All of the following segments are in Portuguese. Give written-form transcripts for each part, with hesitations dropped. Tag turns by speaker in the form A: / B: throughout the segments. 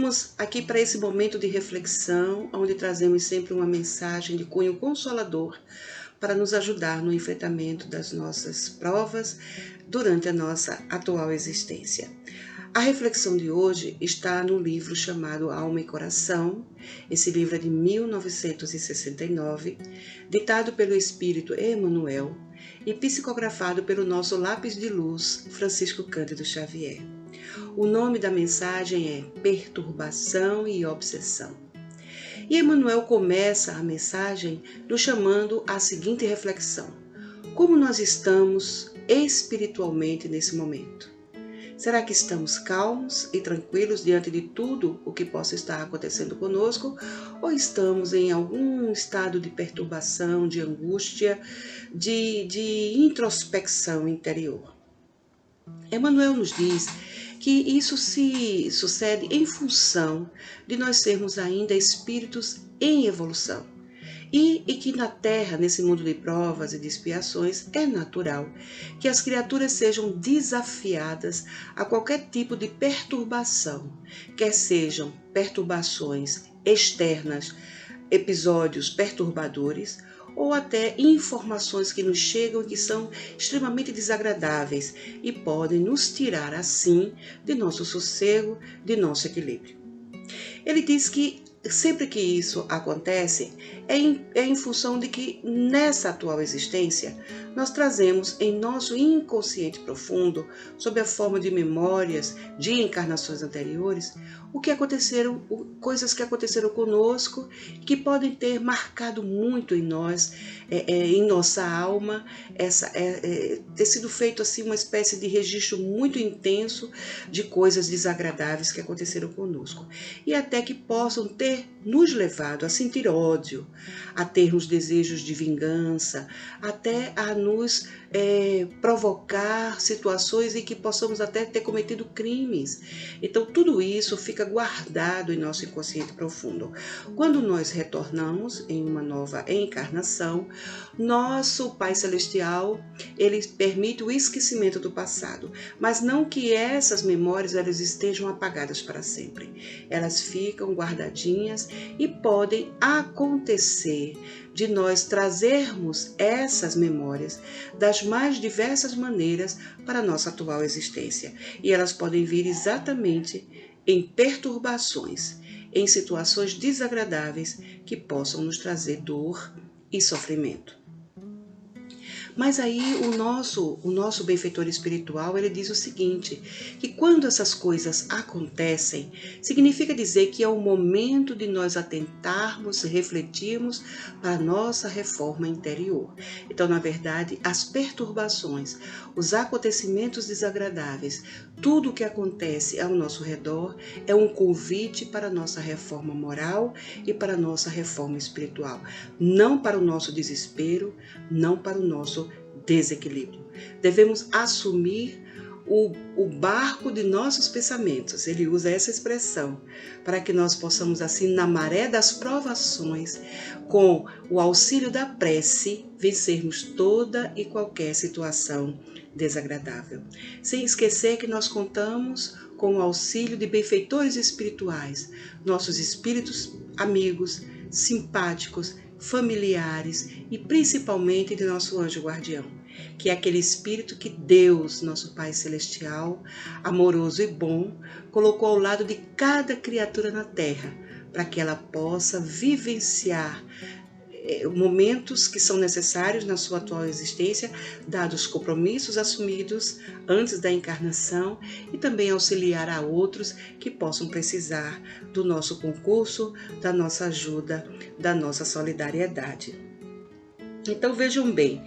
A: Estamos aqui para esse momento de reflexão, onde trazemos sempre uma mensagem de cunho consolador para nos ajudar no enfrentamento das nossas provas durante a nossa atual existência. A reflexão de hoje está no livro chamado Alma e Coração. Esse livro é de 1969, ditado pelo Espírito Emmanuel e psicografado pelo nosso lápis de luz, Francisco Cândido Xavier. O nome da mensagem é Perturbação e Obsessão. E Emmanuel começa a mensagem nos chamando à seguinte reflexão: como nós estamos espiritualmente nesse momento? Será que estamos calmos e tranquilos diante de tudo o que possa estar acontecendo conosco? Ou estamos em algum estado de perturbação, de angústia, de introspecção interior? Emmanuel nos diz que isso se sucede em função de nós sermos ainda espíritos em evolução. E que na Terra, nesse mundo de provas e de expiações, é natural que as criaturas sejam desafiadas a qualquer tipo de perturbação, quer sejam perturbações externas, episódios perturbadores, ou até informações que nos chegam e que são extremamente desagradáveis e podem nos tirar assim de nosso sossego, de nosso equilíbrio. Ele diz que sempre que isso acontece, é em função de que nessa atual existência nós trazemos em nosso inconsciente profundo, sob a forma de memórias de encarnações anteriores, coisas que aconteceram conosco, que podem ter marcado muito em nós, em nossa alma, ter sido feito assim uma espécie de registro muito intenso de coisas desagradáveis que aconteceram conosco, e até que possam ter nos levado a sentir ódio, a termos desejos de vingança, até a nos provocar situações em que possamos até ter cometido crimes. Então tudo isso fica guardado em nosso inconsciente profundo. Quando nós retornamos em uma nova encarnação, nosso Pai Celestial, ele permite o esquecimento do passado, mas não que essas memórias elas estejam apagadas para sempre. Elas ficam guardadinhas e podem acontecer de nós trazermos essas memórias das mais diversas maneiras para a nossa atual existência. E elas podem vir exatamente em perturbações, em situações desagradáveis que possam nos trazer dor e sofrimento. Mas aí o nosso benfeitor espiritual, ele diz o seguinte, que quando essas coisas acontecem, significa dizer que é o momento de nós atentarmos, refletirmos para a nossa reforma interior. Então, na verdade, as perturbações, os acontecimentos desagradáveis, tudo o que acontece ao nosso redor é um convite para a nossa reforma moral e para a nossa reforma espiritual. Não para o nosso desespero, não para o nosso desequilíbrio. Devemos assumir o barco de nossos pensamentos. Ele usa essa expressão para que nós possamos, assim, na maré das provações, com o auxílio da prece, vencermos toda e qualquer situação desagradável. Sem esquecer que nós contamos com o auxílio de benfeitores espirituais, nossos espíritos amigos, simpáticos, familiares e principalmente de nosso anjo guardião, que é aquele espírito que Deus, nosso Pai Celestial, amoroso e bom, colocou ao lado de cada criatura na Terra, para que ela possa vivenciar momentos que são necessários na sua atual existência, dados os compromissos assumidos antes da encarnação, e também auxiliar a outros que possam precisar do nosso concurso, da nossa ajuda, da nossa solidariedade. Então vejam bem,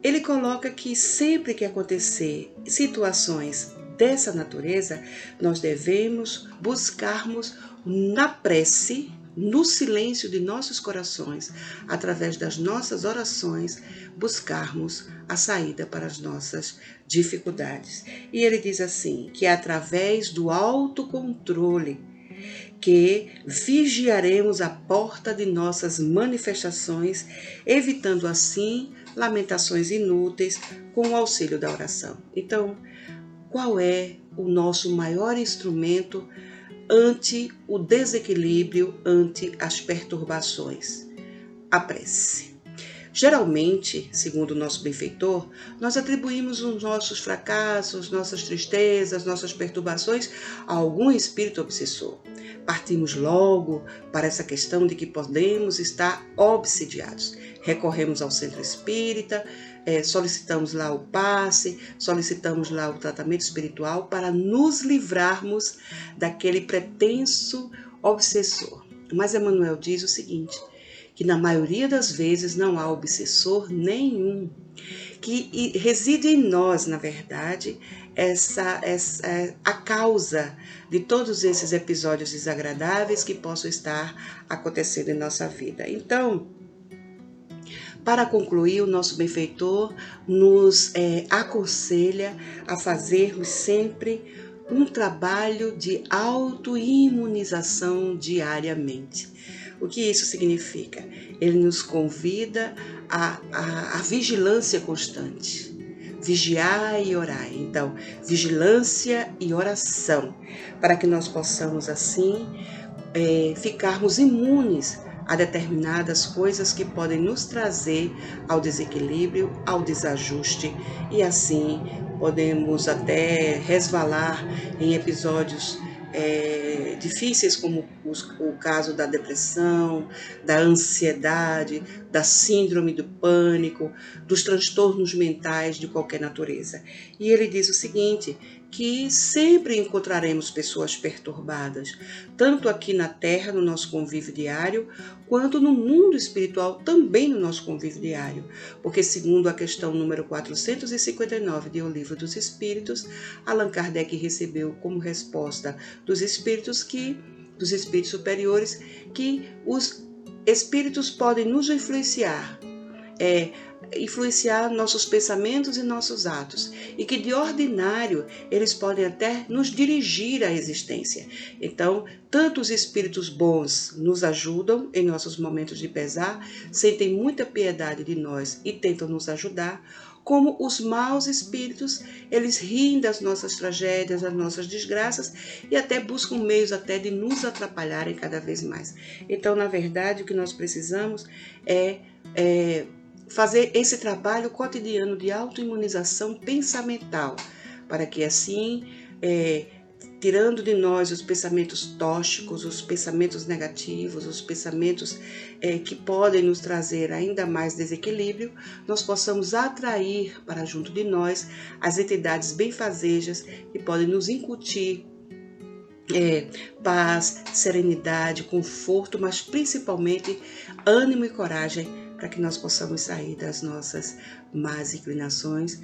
A: ele coloca que sempre que acontecer situações dessa natureza, nós devemos buscarmos na prece, no silêncio de nossos corações, através das nossas orações, buscarmos a saída para as nossas dificuldades. E ele diz assim, que é através do autocontrole que vigiaremos a porta de nossas manifestações, evitando assim lamentações inúteis com o auxílio da oração. Então, qual é o nosso maior instrumento ante o desequilíbrio, ante as perturbações? A prece. Geralmente, segundo o nosso benfeitor, nós atribuímos os nossos fracassos, nossas tristezas, nossas perturbações a algum espírito obsessor. Partimos logo para essa questão de que podemos estar obsidiados. Recorremos ao centro espírita, solicitamos lá o passe, solicitamos lá o tratamento espiritual para nos livrarmos daquele pretenso obsessor. Mas Emmanuel diz o seguinte, que na maioria das vezes não há obsessor nenhum, que reside em nós, na verdade, a causa de todos esses episódios desagradáveis que possam estar acontecendo em nossa vida. Então, para concluir, o nosso benfeitor nos aconselha a fazermos sempre um trabalho de autoimunização diariamente. O que isso significa? Ele nos convida à vigilância constante. Vigiai e orai. Então, vigilância e oração, para que nós possamos, assim, ficarmos imunes a determinadas coisas que podem nos trazer ao desequilíbrio, ao desajuste, e assim podemos até resvalar em episódios difíceis, como o caso da depressão, da ansiedade, da síndrome do pânico, dos transtornos mentais de qualquer natureza. E ele diz o seguinte, que sempre encontraremos pessoas perturbadas, tanto aqui na Terra, no nosso convívio diário, quanto no mundo espiritual, também no nosso convívio diário. Porque, segundo a questão número 459 de O Livro dos Espíritos, Allan Kardec recebeu como resposta dos espíritos superiores, que os espíritos podem nos influenciar, influenciar nossos pensamentos e nossos atos, e que de ordinário eles podem até nos dirigir à existência. Então, tanto os espíritos bons nos ajudam em nossos momentos de pesar, sentem muita piedade de nós e tentam nos ajudar, como os maus espíritos, eles riem das nossas tragédias, das nossas desgraças e até buscam meios até de nos atrapalharem cada vez mais. Então, na verdade, o que nós precisamos é fazer esse trabalho cotidiano de autoimunização pensamental, para que assim, tirando de nós os pensamentos tóxicos, os pensamentos negativos, os pensamentos que podem nos trazer ainda mais desequilíbrio, nós possamos atrair para junto de nós as entidades benfazejas que podem nos incutir paz, serenidade, conforto, mas principalmente ânimo e coragem, para que nós possamos sair das nossas más inclinações,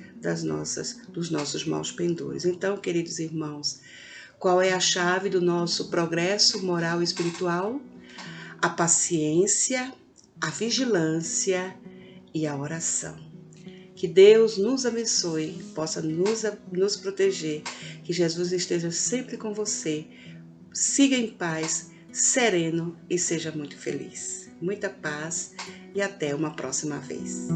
A: dos nossos maus pendores. Então, queridos irmãos, qual é a chave do nosso progresso moral e espiritual? A paciência, a vigilância e a oração. Que Deus nos abençoe, possa nos proteger, que Jesus esteja sempre com você. Siga em paz, sereno e seja muito feliz. Muita paz e até uma próxima vez.